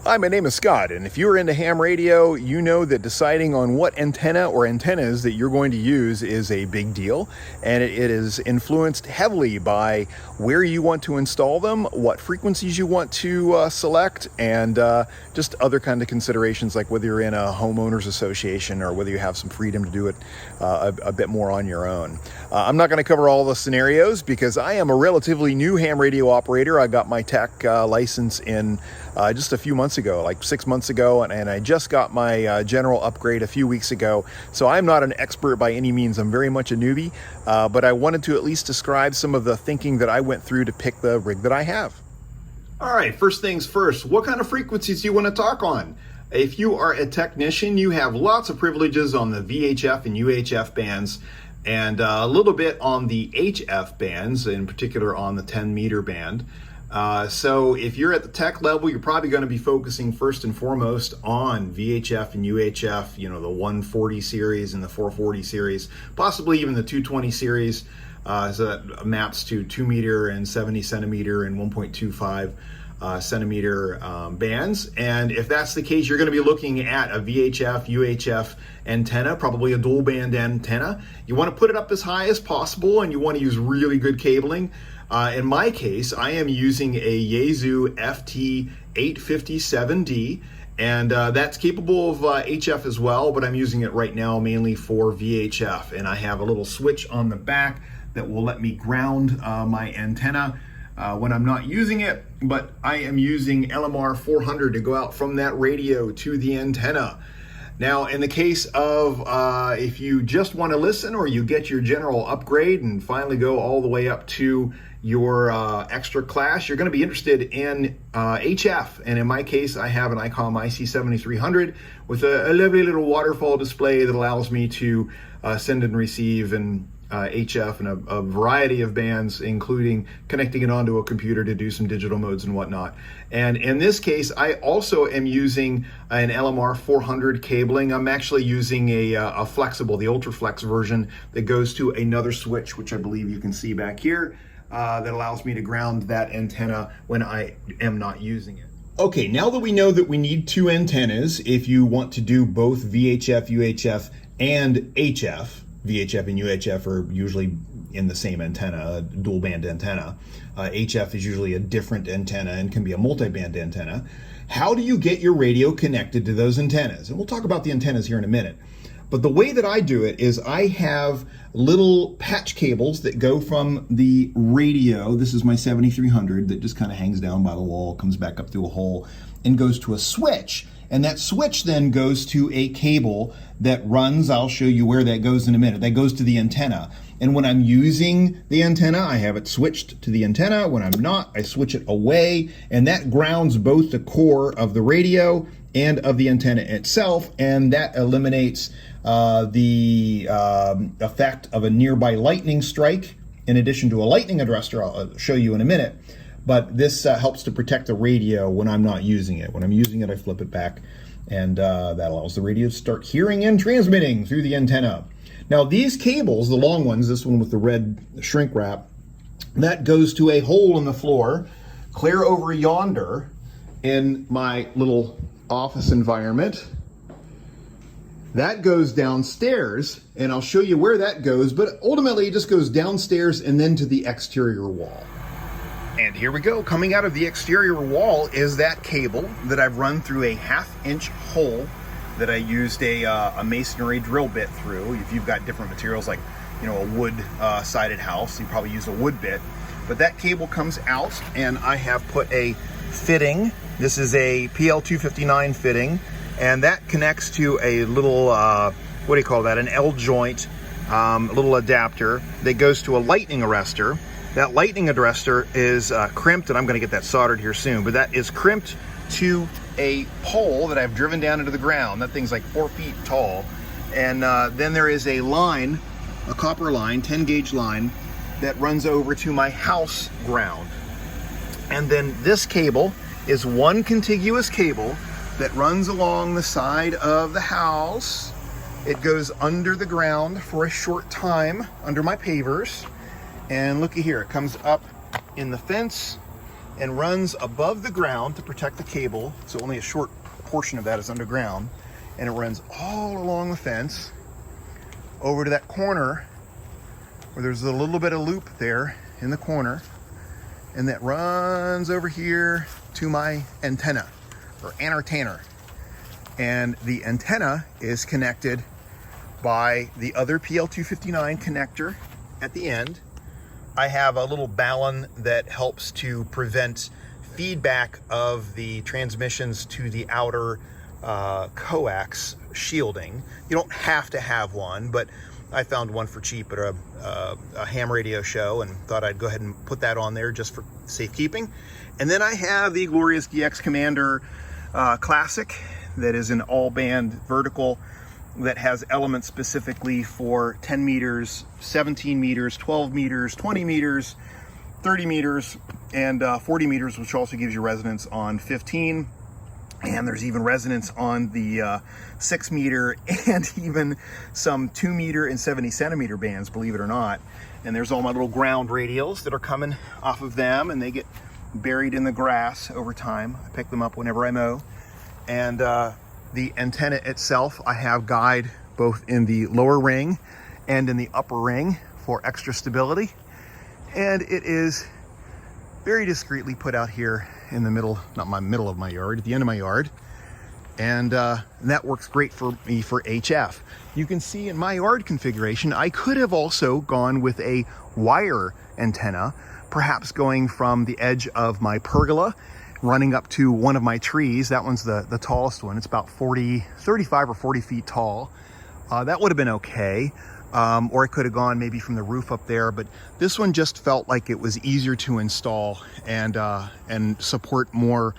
Hi, my name is Scott, and if you're into ham radio, you know that deciding on what antenna or antennas that you're going to use is a big deal, and it is influenced heavily by where you want to install them, what frequencies you want to select, and just other kind of considerations like whether you're in a homeowners association or whether you have some freedom to do it a bit more on your own. I'm not going to cover all the scenarios because I am a relatively new ham radio operator. I got my tech license in just a few months ago, like 6 months ago, and I just got my general upgrade a few weeks ago. So I'm not an expert by any means. I'm very much a newbie, but I wanted to at least describe some of the thinking that I went through to pick the rig that I have. All right, first things first, what kind of frequencies do you want to talk on? If you are a technician, you have lots of privileges on the VHF and UHF bands, and a little bit on the HF bands, in particular on the 10 meter band. So if you're at the tech level, you're probably going to be focusing first and foremost on VHF and UHF, you know, the 140 series and the 440 series, possibly even the 220 series. So that maps to 2 meter and 70 centimeter and 1.25 centimeter bands. And if that's the case, you're going to be looking at a VHF, UHF antenna, probably a dual band antenna. You want to put it up as high as possible, and you want to use really good cabling. In my case, I am using a Yaesu FT857D, and that's capable of HF as well, but I'm using it right now mainly for VHF. And I have a little switch on the back that will let me ground my antenna when I'm not using it, but I am using LMR 400 to go out from that radio to the antenna. Now, in the case of if you just want to listen, or you get your general upgrade and finally go all the way up to your extra class, you're going to be interested in HF. And in my case, I have an ICOM IC7300 with a lovely little waterfall display that allows me to send and receive and HF and a variety of bands, including connecting it onto a computer to do some digital modes and whatnot. And in this case, I also am using an LMR 400 cabling. I'm actually using a flexible, the UltraFlex version that goes to another switch, which I believe you can see back here, that allows me to ground that antenna when I am not using it. Okay, now that we know that we need two antennas, if you want to do both VHF, UHF, and HF, VHF and UHF are usually in the same antenna, a dual band antenna. HF is usually a different antenna and can be a multi-band antenna. How do you get your radio connected to those antennas? And we'll talk about the antennas here in a minute. But the way that I do it is I have little patch cables that go from the radio. This is my 7300 that just kind of hangs down by the wall, comes back up through a hole, and goes to a switch. And that switch then goes to a cable that runs, I'll show you where that goes in a minute, that goes to the antenna. And when I'm using the antenna, I have it switched to the antenna. When I'm not, I switch it away, and that grounds both the core of the radio and of the antenna itself, and that eliminates the effect of a nearby lightning strike, in addition to a lightning arrestor I'll show you in a minute. But this helps to protect the radio when I'm not using it. When I'm using it, I flip it back, and that allows the radio to start hearing and transmitting through the antenna. Now, these cables, the long ones, this one with the red shrink wrap, that goes to a hole in the floor, clear over yonder in my little office environment. That goes downstairs, and I'll show you where that goes, but ultimately it just goes downstairs and then to the exterior wall. And here we go. Coming out of the exterior wall is that cable that I've run through a 1/2-inch hole that I used a masonry drill bit through. If you've got different materials like, you know, a wood sided house, you probably use a wood bit. But that cable comes out, and I have put a fitting. This is a PL259 fitting, and that connects to a little, what do you call that? An L joint, a little adapter that goes to a lightning arrestor. That lightning arrestor is crimped, and I'm going to get that soldered here soon, but that is crimped to a pole that I've driven down into the ground. That thing's like 4 feet tall. And then there is a line, a copper line, 10 gauge line, that runs over to my house ground. And then this cable is one contiguous cable that runs along the side of the house. It goes under the ground for a short time under my pavers. And looky here, it comes up in the fence and runs above the ground to protect the cable. So only a short portion of that is underground. And it runs all along the fence over to that corner where there's a little bit of loop there in the corner. And that runs over here to my antenna, or antenna. And the antenna is connected by the other PL259 connector at the end. I have a little balun that helps to prevent feedback of the transmissions to the outer coax shielding. You don't have to have one, but I found one for cheap at a ham radio show and thought I'd go ahead and put that on there just for safekeeping. And then I have the glorious DX Commander Classic that is an all-band vertical that has elements specifically for 10 meters, 17 meters, 12 meters, 20 meters, 30 meters, and 40 meters, which also gives you resonance on 15. And there's even resonance on the 6 meter and even some 2 meter and 70 centimeter bands, believe it or not. And there's all my little ground radials that are coming off of them, and they get buried in the grass over time. I pick them up whenever I mow. And the antenna itself, I have guide both in the lower ring and in the upper ring for extra stability. And it is very discreetly put out here in the middle, not my middle of my yard, at the end of my yard. And that works great for me for HF. You can see in my yard configuration, I could have also gone with a wire antenna, perhaps going from the edge of my pergola running up to one of my trees. That one's the tallest one. It's about 35 or 40 feet tall. That would have been okay. Or I could have gone maybe from the roof up there, but this one just felt like it was easier to install and support more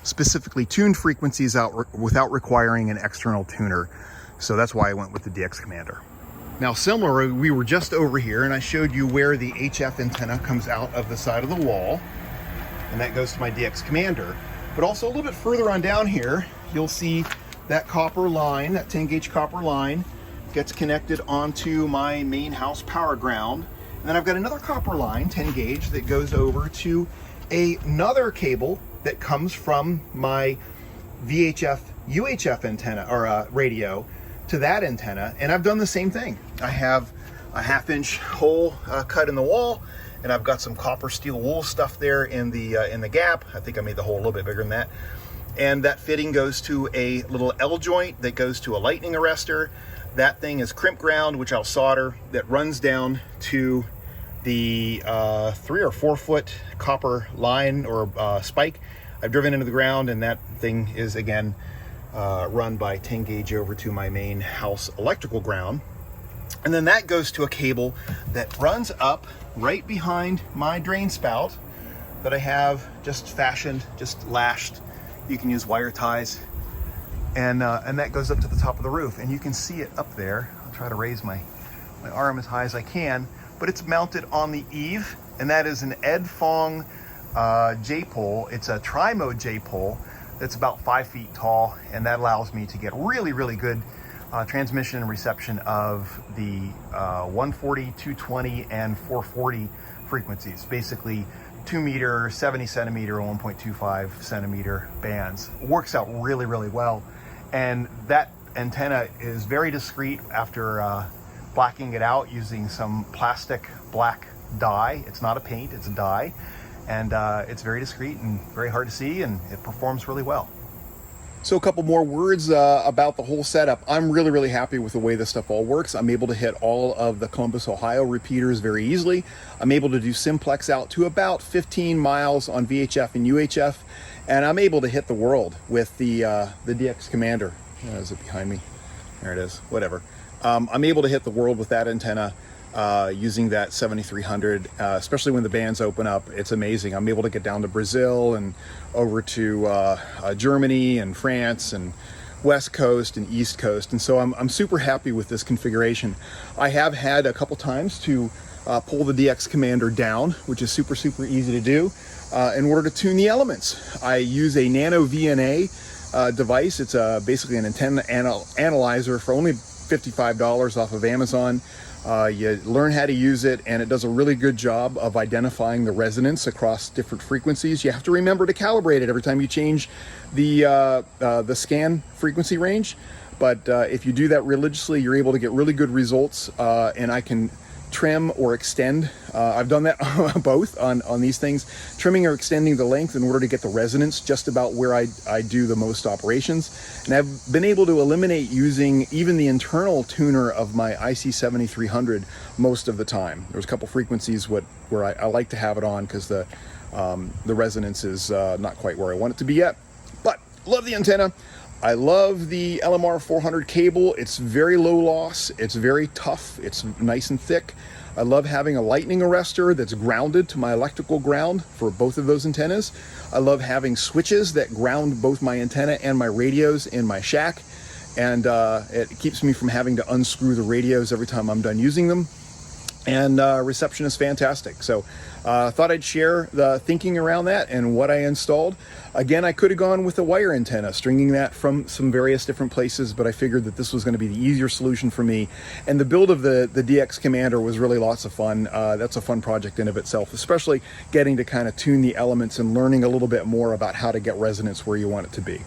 specifically tuned frequencies without requiring an external tuner. So that's why I went with the DX Commander. Now similarly, we were just over here and I showed you where the HF antenna comes out of the side of the wall, and that goes to my DX Commander. But also a little bit further on down here, you'll see that copper line, that 10 gauge copper line, gets connected onto my main house power ground. And then I've got another copper line, 10 gauge, that goes over to another cable that comes from my VHF UHF antenna, or radio, to that antenna. And I've done the same thing. I have a 1/2-inch hole cut in the wall, and I've got some copper steel wool stuff there in the gap. I think I made the hole a little bit bigger than that. And that fitting goes to a little L joint that goes to a lightning arrestor. That thing is crimp ground, which I'll solder, that runs down to the 3 or 4 foot copper line or spike I've driven into the ground, and that thing is again run by 10 gauge over to my main house electrical ground. And then that goes to a cable that runs up right behind my drain spout that I have just fashioned, just lashed. You can use wire ties. And that goes up to the top of the roof, and you can see it up there. I'll try to raise my arm as high as I can, but it's mounted on the eave, and that is an Ed Fong J-pole. It's a tri-mode J-pole that's about 5 feet tall, and that allows me to get really, really good transmission and reception of the 140, 220, and 440 frequencies. Basically 2 meter, 70 centimeter, 1.25 centimeter bands. It works out really, really well. And that antenna is very discreet after blacking it out using some plastic black dye. It's not a paint, it's a dye. And it's very discreet and very hard to see, and it performs really well. So a couple more words about the whole setup. I'm really, really happy with the way this stuff all works. I'm able to hit all of the Columbus, Ohio repeaters very easily. I'm able to do simplex out to about 15 miles on VHF and UHF, and I'm able to hit the world with the DX Commander. Oh, is it behind me? There it is, whatever. I'm able to hit the world with that antenna using that 7300, especially when the bands open up. It's amazing. I'm able to get down to Brazil and over to Germany and France and West Coast and East Coast. And so I'm super happy with this configuration. I have had a couple times to pull the DX Commander down, which is super, super easy to do in order to tune the elements. I use a Nano Vna device. It's basically an antenna analyzer for only $55 off of Amazon. You learn how to use it, and it does a really good job of identifying the resonance across different frequencies. You have to remember to calibrate it every time you change the scan frequency range. But if you do that religiously, you're able to get really good results, and I can trim or extend. I've done that both on these things, trimming or extending the length in order to get the resonance just about where I do the most operations. And I've been able to eliminate using even the internal tuner of my IC7300 most of the time. There's a couple frequencies where I like to have it on because the resonance is not quite where I want it to be yet. But love the antenna. I love the LMR 400 cable. It's very low loss. It's very tough. It's nice and thick. I love having a lightning arrestor that's grounded to my electrical ground for both of those antennas. I love having switches that ground both my antenna and my radios in my shack. And it keeps me from having to unscrew the radios every time I'm done using them. And reception is fantastic. So I thought I'd share the thinking around that and what I installed. Again, I could have gone with a wire antenna, stringing that from some various different places, but I figured that this was going to be the easier solution for me. And the build of the DX Commander was really lots of fun. That's a fun project in of itself, especially getting to kind of tune the elements and learning a little bit more about how to get resonance where you want it to be.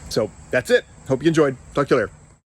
So that's it. Hope you enjoyed. Talk to you later.